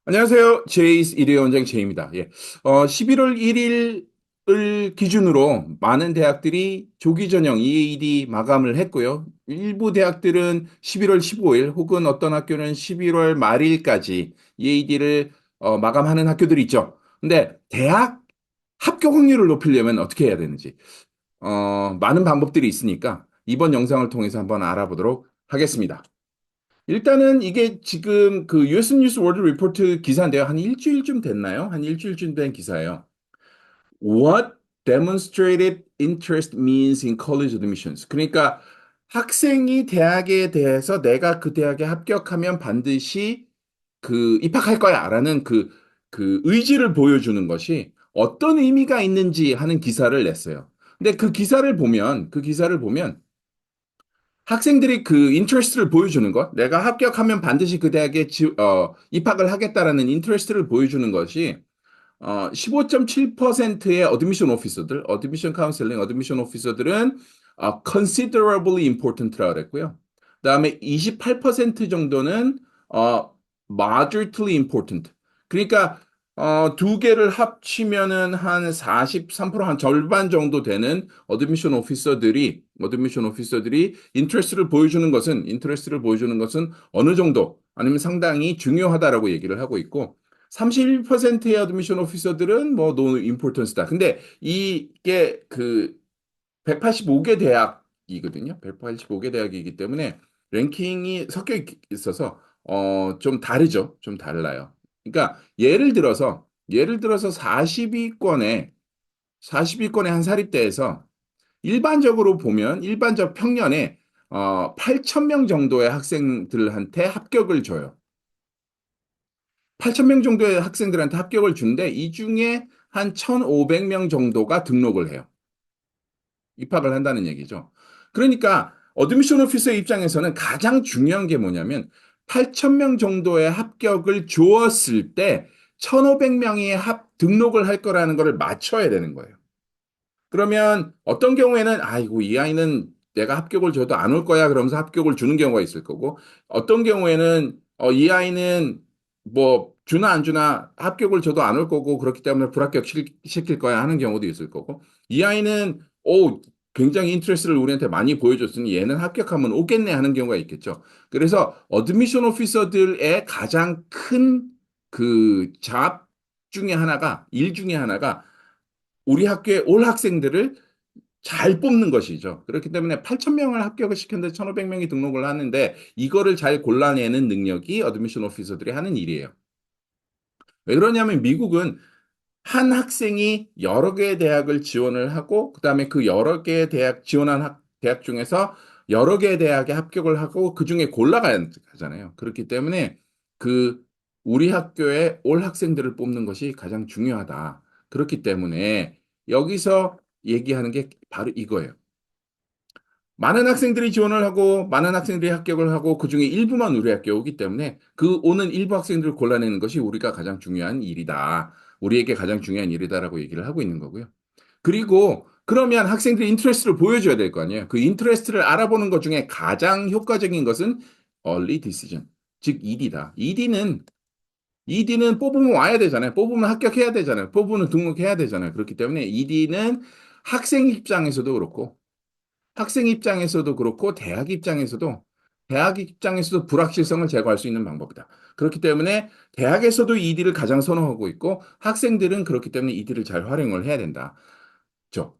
안녕하세요. 제이스 일회원장 제이입니다. 11월 1일을 기준으로 많은 대학들이 조기 전형 EAD 마감을 했고요. 일부 대학들은 11월 15일 혹은 어떤 학교는 11월 말일까지 EAD를 마감하는 학교들이 있죠. 근데 대학 합격 확률을 높이려면 어떻게 해야 되는지 많은 방법들이 있으니까 이번 영상을 통해서 한번 알아보도록 하겠습니다. 일단은 이게 지금 그 US 뉴스 월드 리포트 기사인데요. 한 일주일쯤 됐나요? 한 일주일쯤 된 기사예요. What demonstrated interest means in college admissions. 그러니까 학생이 대학에 대해서 내가 그 대학에 합격하면 반드시 그 입학할 거야라는 그 의지를 보여주는 것이 어떤 의미가 있는지 하는 기사를 냈어요. 근데 그 기사를 보면 학생들이 그 인트레스트를 보여주는 것, 내가 합격하면 반드시 그 대학에 입학을 하겠다라는 인트레스트를 보여주는 것이 15.7%의 어드미션 오피서들, 어드미션 카운셀링, 어드미션 오피서들은 considerably important라고 그랬고요. 그다음에 28% 정도는 moderately important. 그러니까 두 개를 합치면은 한 43%, 한 절반 정도 되는 어드미션 오피서들이 인트레스트를 보여주는 것은 어느 정도 아니면 상당히 중요하다라고 얘기를 하고 있고 31%의 어드미션 오피서들은 뭐 노 임포턴스다. 근데 이게 그 185개 대학이거든요. 185개 대학이기 때문에 랭킹이 섞여 있어서 좀 다르죠. 좀 달라요. 그러니까 예를 들어서 40위권의 한 사립대에서 일반적 평년에 8천 명 정도의 학생들한테 합격을 줘요. 8천 명 정도의 학생들한테 합격을 준데 이 중에 한 1,500명 정도가 등록을 해요. 입학을 한다는 얘기죠. 그러니까 어드미션 오피서의 입장에서는 가장 중요한 게 뭐냐면 8천 명 정도의 합격을 주었을 때 1,500명이 등록을 할 거라는 거를 맞춰야 되는 거예요. 그러면 어떤 경우에는 아이고 이 아이는 내가 합격을 줘도 안 올 거야 그러면서 합격을 주는 경우가 있을 거고 어떤 경우에는 이 아이는 뭐 주나 안 주나 합격을 줘도 안 올 거고 그렇기 때문에 불합격 시킬 거야 하는 경우도 있을 거고 이 아이는 굉장히 인트레스를 우리한테 많이 보여줬으니 얘는 합격하면 오겠네 하는 경우가 있겠죠. 그래서 어드미션 오피서들의 가장 큰 그 잡 중에 하나가 일 중에 하나가 우리 학교에 올 학생들을 잘 뽑는 것이죠. 그렇기 때문에 8천 명을 합격을 시켰는데 1,500명이 등록을 하는데 이거를 잘 골라내는 능력이 어드미션 오피서들이 하는 일이에요. 왜 그러냐면 미국은 한 학생이 여러 개의 대학을 지원을 하고 그다음에 그 여러 개의 대학 지원한 대학 중에서 여러 개의 대학에 합격을 하고 그중에 골라가야 하잖아요. 그렇기 때문에 그 우리 학교에 올 학생들을 뽑는 것이 가장 중요하다. 그렇기 때문에 여기서 얘기하는 게 바로 이거예요. 많은 학생들이 지원을 하고 많은 학생들이 합격을 하고 그중에 일부만 우리 학교에 오기 때문에 그 오는 일부 학생들을 골라내는 것이 우리가 가장 중요한 일이다. 우리에게 가장 중요한 일이다라고 얘기를 하고 있는 거고요. 그리고 그러면 학생들이 인트레스트를 보여줘야 될 거 아니에요. 그 인트레스트를 알아보는 것 중에 가장 효과적인 것은 early decision, 즉 ED다. ED는 뽑으면 와야 되잖아요. 뽑으면 합격해야 되잖아요. 뽑으면 등록해야 되잖아요. 그렇기 때문에 ED는 학생 입장에서도 그렇고 대학 입장에서도 불확실성을 제거할 수 있는 방법이다. 그렇기 때문에 대학에서도 ED를 가장 선호하고 있고 학생들은 그렇기 때문에 ED를 잘 활용을 해야 된다.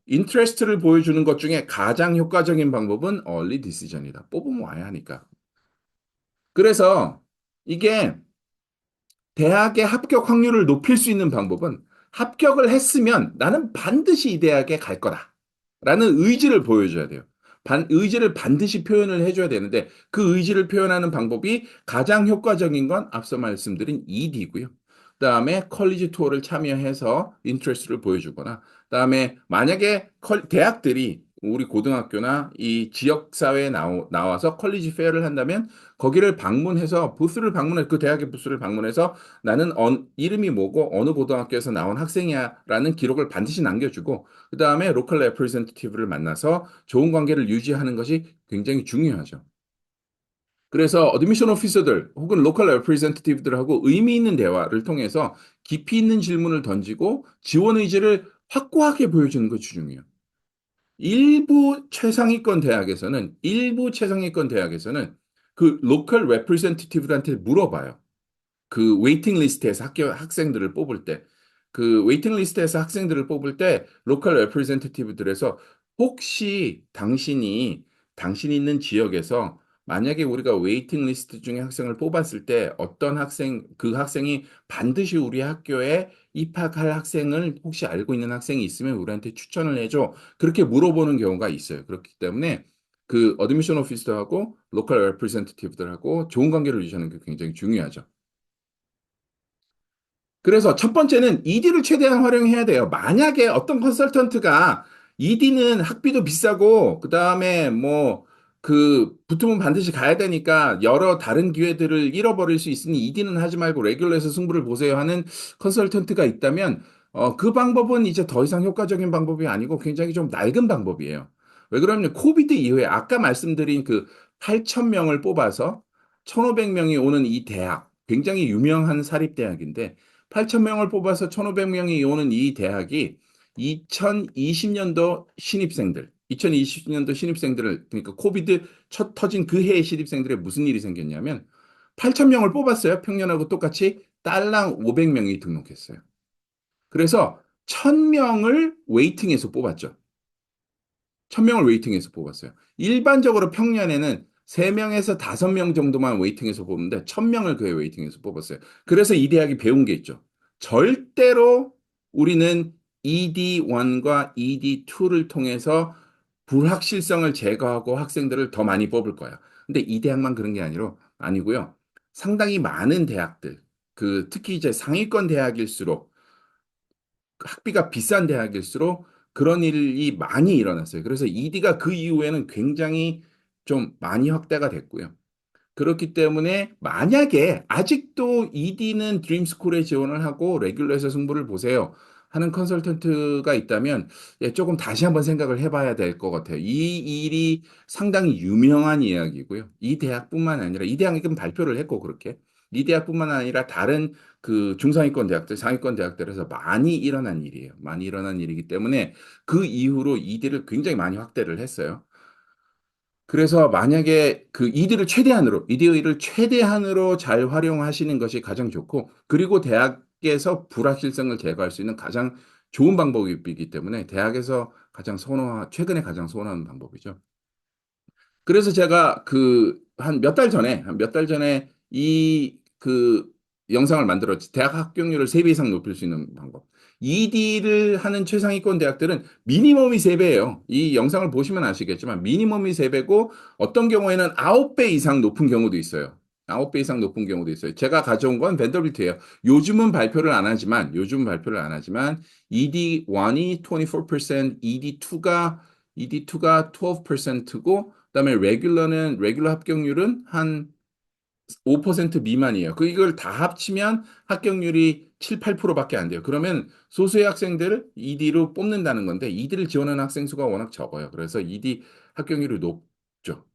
인트레스트를 보여주는 것 중에 가장 효과적인 방법은 early decision이다. 뽑으면 와야 하니까. 그래서 이게 대학의 합격 확률을 높일 수 있는 방법은 합격을 했으면 나는 반드시 이 대학에 갈 거다. 라는 의지를 보여줘야 돼요. 의지를 반드시 표현을 해줘야 되는데 그 의지를 표현하는 방법이 가장 효과적인 건 앞서 말씀드린 ED고요. 그다음에 컬리지 투어를 참여해서 인트레스트를 보여주거나 그다음에 만약에 대학들이 우리 고등학교나 이 지역사회에 나와서 컬리지 페어를 한다면 거기를 방문해서 그 대학의 부스를 방문해서 나는 이름이 뭐고 어느 고등학교에서 나온 학생이야라는 기록을 반드시 남겨주고 그다음에 로컬 레프레젠티티브를 만나서 좋은 관계를 유지하는 것이 굉장히 중요하죠. 그래서 어드미션 오피서들 혹은 로컬 레프리젠테티브들하고 의미 있는 대화를 통해서 깊이 있는 질문을 던지고 지원 의지를 확고하게 보여주는 것이 중요해요. 일부 최상위권 대학에서는 그 로컬 레프리젠테티브한테 물어봐요. 그 웨이팅 리스트에서 학생들을 뽑을 때, 그 웨이팅 리스트에서 학생들을 뽑을 때 로컬 레프리젠테티브들에서 혹시 당신이 있는 지역에서 만약에 우리가 웨이팅 리스트 중에 학생을 뽑았을 때 그 학생이 반드시 우리 학교에 입학할 학생을 혹시 알고 있는 학생이 있으면 우리한테 추천을 해줘. 그렇게 물어보는 경우가 있어요. 그렇기 때문에 그 어드미션 오피서하고 로컬 레프리젠테티브들하고 좋은 관계를 유지하는 게 굉장히 중요하죠. 그래서 첫 번째는 ED를 최대한 활용해야 돼요. 만약에 어떤 컨설턴트가 ED는 학비도 비싸고, 그 다음에 뭐, 붙으면 반드시 가야 되니까 여러 다른 기회들을 잃어버릴 수 있으니 ED는 하지 말고 레귤러에서 승부를 보세요 하는 컨설턴트가 있다면, 그 방법은 이제 더 이상 효과적인 방법이 아니고 굉장히 좀 낡은 방법이에요. 왜 그러냐면 코비드 이후에 아까 말씀드린 그 8천 명을 뽑아서 1,500명이 오는 이 대학, 굉장히 유명한 사립대학인데 8,000명을 뽑아서 1,500명이 오는 이 대학이 2020년도 신입생들을, 그러니까 코비드 첫 터진 그 해의 신입생들의 무슨 일이 생겼냐면 8,000명을 뽑았어요. 평년하고 똑같이 딸랑 500명이 등록했어요. 그래서 1,000명을 웨이팅해서 뽑았죠. 1,000명을 웨이팅해서 뽑았어요. 일반적으로 평년에는 3명에서 5명 정도만 웨이팅해서 뽑는데 1,000명을 그 웨이팅해서 뽑았어요. 그래서 이 대학이 배운 게 있죠. 절대로 우리는 ED1과 ED2를 통해서 불확실성을 제거하고 학생들을 더 많이 뽑을 거야. 근데 이 대학만 그런 게 아니고요. 상당히 많은 대학들, 특히 이제 상위권 대학일수록 학비가 비싼 대학일수록 그런 일이 많이 일어났어요. 그래서 ED가 그 이후에는 굉장히 좀 많이 확대가 됐고요. 그렇기 때문에 만약에 아직도 ED는 드림스쿨에 지원을 하고 레귤러에서 승부를 보세요 하는 컨설턴트가 있다면 조금 다시 한번 생각을 해봐야 될 것 같아요. 이 일이 상당히 유명한 이야기고요. 이 대학뿐만 아니라 이 대학이 좀 발표를 했고 그렇게 이 대학뿐만 아니라 다른 그 중상위권 대학들, 상위권 대학들에서 많이 일어난 일이에요. 많이 일어난 일이기 때문에 그 이후로 ED를 굉장히 많이 확대를 했어요. 그래서 만약에 그 이디를 최대한으로 잘 활용하시는 것이 가장 좋고, 그리고 대학에서 불확실성을 제거할 수 있는 가장 좋은 방법이기 때문에 대학에서 최근에 가장 선호하는 방법이죠. 그래서 제가 한 몇 달 전에 영상을 만들었지. 대학 합격률을 3배 이상 높일 수 있는 방법. ED를 하는 최상위권 대학들은 미니멈이 3배예요. 이 영상을 보시면 아시겠지만 미니멈이 3배고 어떤 경우에는 9배 이상 높은 경우도 있어요. 9배 이상 높은 경우도 있어요. 제가 가져온 건 벤더빌트예요. 요즘은 발표를 안 하지만 ED1이 24%, ED2가 12%고 그다음에 레귤러 합격률은 한 5% 미만이에요. 이걸 다 합치면 합격률이 7, 8%밖에 안 돼요. 그러면 소수의 학생들을 ED로 뽑는다는 건데 ED를 지원하는 학생 수가 워낙 적어요. 그래서 ED 합격률이 높죠.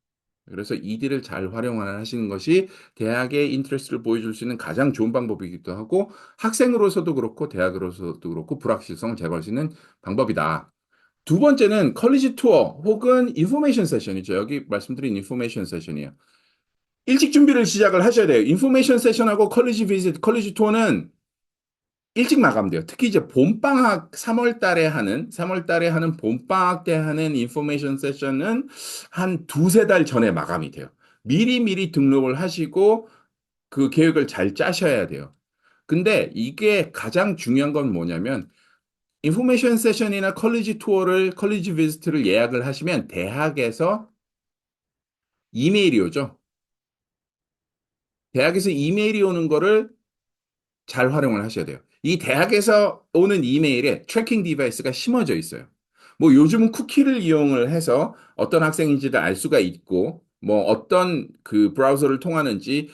그래서 ED를 잘 활용하시는 것이 대학의 인트레스트를 보여줄 수 있는 가장 좋은 방법이기도 하고 학생으로서도 그렇고 대학으로서도 그렇고 불확실성을 제거할 수 있는 방법이다. 두 번째는 컬리지 투어 혹은 인포메이션 세션이죠. 여기 말씀드린 인포메이션 세션이에요. 일찍 준비를 시작을 하셔야 돼요. 인포메이션 세션하고 컬리지 투어는 일찍 마감돼요. 특히 이제 봄방학 3월 달에 하는 봄방학 때 하는 인포메이션 세션은 한 두세 달 전에 마감이 돼요. 미리 등록을 하시고 그 계획을 잘 짜셔야 돼요. 근데 이게 가장 중요한 건 뭐냐면 인포메이션 세션이나 컬리지 비지트를 예약을 하시면 대학에서 이메일이 오죠. 대학에서 이메일이 오는 거를 잘 활용을 하셔야 돼요. 이 대학에서 오는 이메일에 트래킹 디바이스가 심어져 있어요. 뭐 요즘은 쿠키를 이용을 해서 어떤 학생인지를 알 수가 있고, 뭐 어떤 그 브라우저를 통하는지,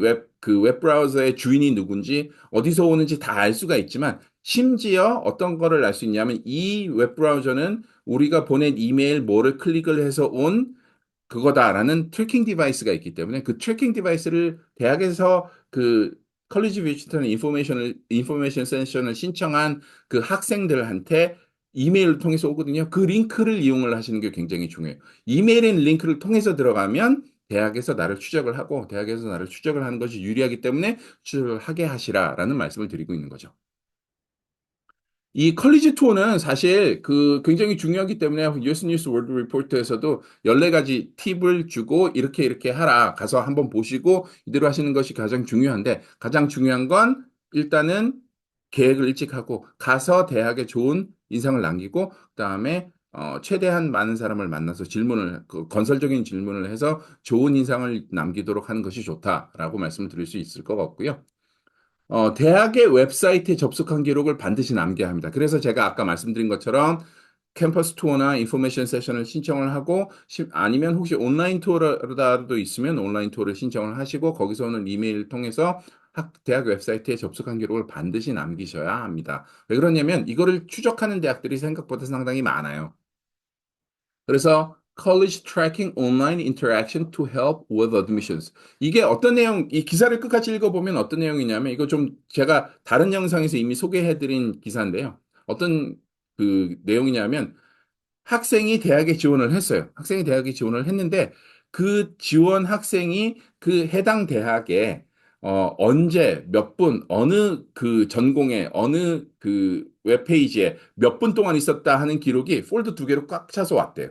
웹 브라우저의 주인이 누군지, 어디서 오는지 다 알 수가 있지만, 심지어 어떤 거를 알 수 있냐면, 이 웹 브라우저는 우리가 보낸 이메일 뭐를 클릭을 해서 온 그거다라는 트래킹 디바이스가 있기 때문에 그 트래킹 디바이스를 대학에서 그 컬리지 비지터는 인포메이션 세션을 신청한 그 학생들한테 이메일을 통해서 오거든요. 그 링크를 이용을 하시는 게 굉장히 중요해요. 이메일인 링크를 통해서 들어가면 대학에서 나를 추적을 하고 대학에서 나를 추적을 하는 것이 유리하기 때문에 추적을 하게 하시라라는 말씀을 드리고 있는 거죠. 이 컬리지 투어는 사실 그 굉장히 중요하기 때문에 US 뉴스 월드 리포트에서도 14가지 팁을 주고 이렇게 이렇게 하라. 가서 한번 보시고 이대로 하시는 것이 가장 중요한데 가장 중요한 건 일단은 계획을 일찍 하고 가서 대학에 좋은 인상을 남기고 그다음에 최대한 많은 사람을 만나서 그 건설적인 질문을 해서 좋은 인상을 남기도록 하는 것이 좋다라고 말씀을 드릴 수 있을 것 같고요. 대학의 웨브사이트에 접속한 기록을 반드시 남겨야 합니다. 그래서 제가 아까 말씀드린 것처럼 캠퍼스 투어나 인포메이션 세션을 신청을 하고 아니면 혹시 온라인 투어라도 있으면 온라인 투어를 신청을 하시고 거기서 오는 이메일을 통해서 대학 웹사이트에 접속한 기록을 반드시 남기셔야 합니다. 왜 그러냐면 이거를 추적하는 대학들이 생각보다 상당히 많아요. 그래서 College Tracking Online Interaction to Help with Admissions. 이게 어떤 내용, 이 기사를 끝까지 읽어보면 어떤 내용이냐면, 이거 좀 제가 다른 영상에서 이미 소개해드린 기사인데요. 어떤 그 내용이냐면, 학생이 대학에 지원을 했어요. 학생이 대학에 지원을 했는데, 그 지원 학생이 그 해당 대학에 언제, 몇 분, 어느 그 전공에, 어느 그 웹페이지에 몇 분 동안 있었다 하는 기록이 폴더 2개로 꽉 차서 왔대요.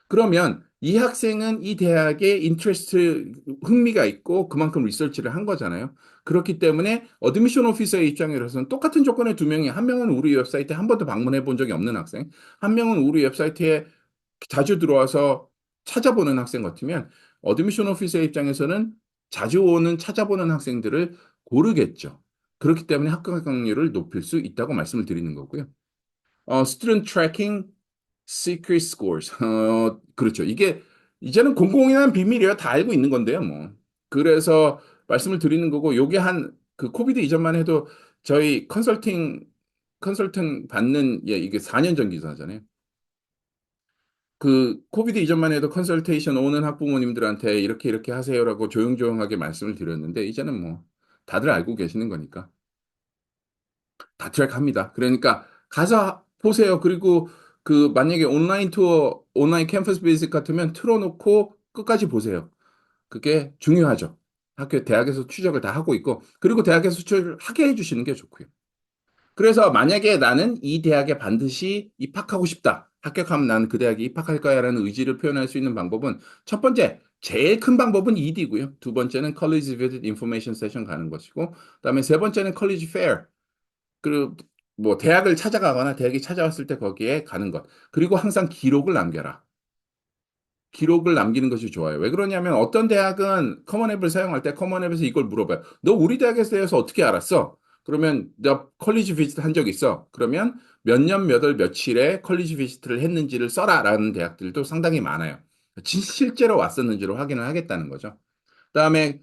그러면 이 학생은 이 대학에 인트레스트, 흥미가 있고 그만큼 리서치를 한 거잖아요. 그렇기 때문에 어드미션 오피서의 입장으로서는 똑같은 조건의 두 명이 한 명은 우리 웹사이트에 한 번도 방문해 본 적이 없는 학생, 한 명은 우리 웹사이트에 자주 들어와서 찾아보는 학생 같으면 어드미션 오피서의 입장에서는 자주 오는 찾아보는 학생들을 고르겠죠. 그렇기 때문에 합격 확률을 높일 수 있다고 말씀을 드리는 거고요. Student Tracking Secret Scores. 그렇죠. 이게 이제는 공공연한 비밀이에요. 다 알고 있는 건데요, 뭐. 그래서 말씀을 드리는 거고, 요게 그 코비드 이전만 해도 저희 컨설팅 받는, 예, 이게 4년 전 기사잖아요. 그 코비드 이전만 해도 컨설테이션 오는 학부모님들한테 이렇게 이렇게 하세요라고 조용조용하게 말씀을 드렸는데, 이제는 뭐, 다들 알고 계시는 거니까. 다 트랙합니다. 그러니까 가서 보세요. 그리고 그 만약에 온라인 투어, 온라인 캠퍼스 베이직 같으면 틀어놓고 끝까지 보세요. 그게 중요하죠. 대학에서 추적을 다 하고 있고, 그리고 대학에서 추적을 하게 해주시는 게 좋고요. 그래서 만약에 나는 이 대학에 반드시 입학하고 싶다. 합격하면 나는 그 대학에 입학할 거야라는 의지를 표현할 수 있는 방법은 첫 번째, 제일 큰 방법은 ED고요. 두 번째는 College Visit Information Session 가는 것이고, 그다음에 세 번째는 College Fair. 그리고 뭐 대학을 찾아가거나 대학이 찾아왔을 때 거기에 가는 것. 그리고 항상 기록을 남겨라. 기록을 남기는 것이 좋아요. 왜 그러냐면 어떤 대학은 커먼앱을 사용할 때 커먼앱에서 이걸 물어봐요. 너 우리 대학에 대해서 어떻게 알았어? 그러면 너 컬리지 비지트 한 적 있어? 그러면 몇 년, 몇 월, 며칠에 컬리지 비지트를 했는지를 써라라는 대학들도 상당히 많아요. 실제로 왔었는지를 확인을 하겠다는 거죠. 그다음에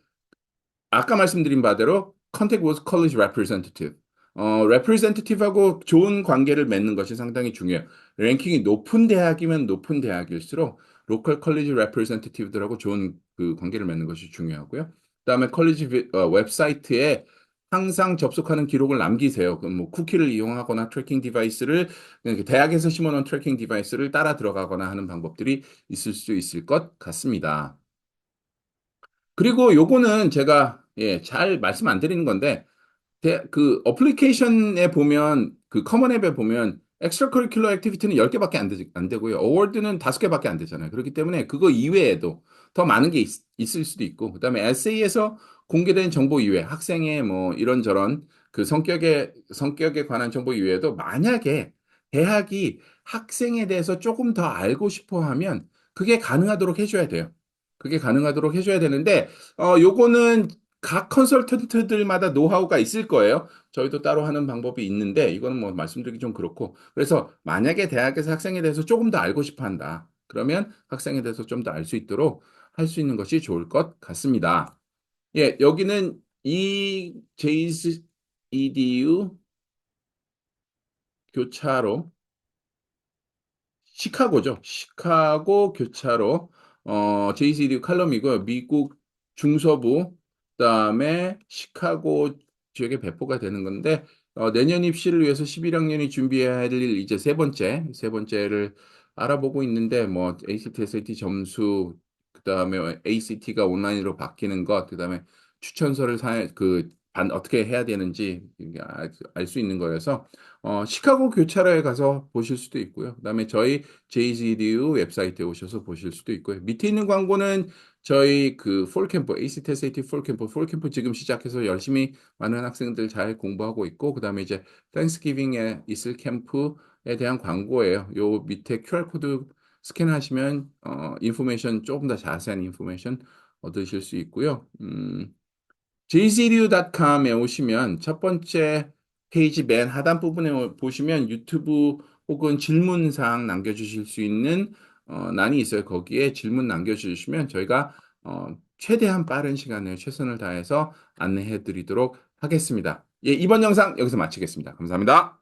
아까 말씀드린 바대로 contact with college representative. representative하고 좋은 관계를 맺는 것이 상당히 중요해요. 랭킹이 높은 대학이면 높은 대학일수록 로컬 컬리지 레프레젠테티브들하고 좋은 그 관계를 맺는 것이 중요하고요. 그다음에 웹사이트에 항상 접속하는 기록을 남기세요. 그뭐 쿠키를 이용하거나 트래킹 디바이스를 대학에서 심어놓은 트래킹 디바이스를 따라 들어가거나 하는 방법들이 있을 수 있을 것 같습니다. 그리고 요거는 제가 예, 잘 말씀 안 드리는 건데 그 어플리케이션에 보면 그 커먼 앱에 보면 엑스트라 커리큘러 액티비티는 10개밖에 안 되고요. 어워드는 5개밖에 안 되잖아요. 그렇기 때문에 그거 이외에도 더 많은 게 있을 수도 있고 그다음에 에세이에서 공개된 정보 이외 학생의 뭐 이런저런 그 성격에 관한 정보 이외에도 만약에 대학이 학생에 대해서 조금 더 알고 싶어 하면 그게 가능하도록 해줘야 돼요. 그게 가능하도록 해줘야 되는데 요거는 각 컨설턴트들마다 노하우가 있을 거예요. 저희도 따로 하는 방법이 있는데 이거는 뭐 말씀드리기 좀 그렇고 그래서 만약에 대학에서 학생에 대해서 조금 더 알고 싶어 한다. 그러면 학생에 대해서 좀 더 알 수 있도록 할 수 있는 것이 좋을 것 같습니다. 예, 여기는 EJS EDU 교차로 시카고죠. 시카고 교차로 JCDU 칼럼이고요. 미국 중서부, 그다음에 시카고 지역에 배포가 되는 건데, 내년 입시를 위해서 11학년이 준비해야 할 일 이제 세 번째를 알아보고 있는데, 뭐, ACT, SAT 점수, 그다음에 ACT가 온라인으로 바뀌는 것, 그다음에 추천서를 어떻게 해야 되는지 알 수 있는 거여서, 시카고 교차로에 가서 보실 수도 있고요. 그다음에 저희 JCDU 웹사이트에 오셔서 보실 수도 있고요. 밑에 있는 광고는 저희 그 폴캠프, ACT, SAT 폴캠프 지금 시작해서 열심히 많은 학생들 잘 공부하고 있고, 그다음에 이제 땡스기빙에 있을 캠프에 대한 광고예요. 요 밑에 QR코드 스캔하시면 인포메이션 조금 더 자세한 인포메이션 얻으실 수 있고요. jc류.com에 오시면 첫 번째 페이지 맨 하단 부분에 보시면 유튜브 혹은 질문사항 남겨주실 수 있는 란이 있어요. 거기에 질문 남겨주시면 저희가 최대한 빠른 시간에 최선을 다해서 안내해 드리도록 하겠습니다. 예, 이번 영상 여기서 마치겠습니다. 감사합니다.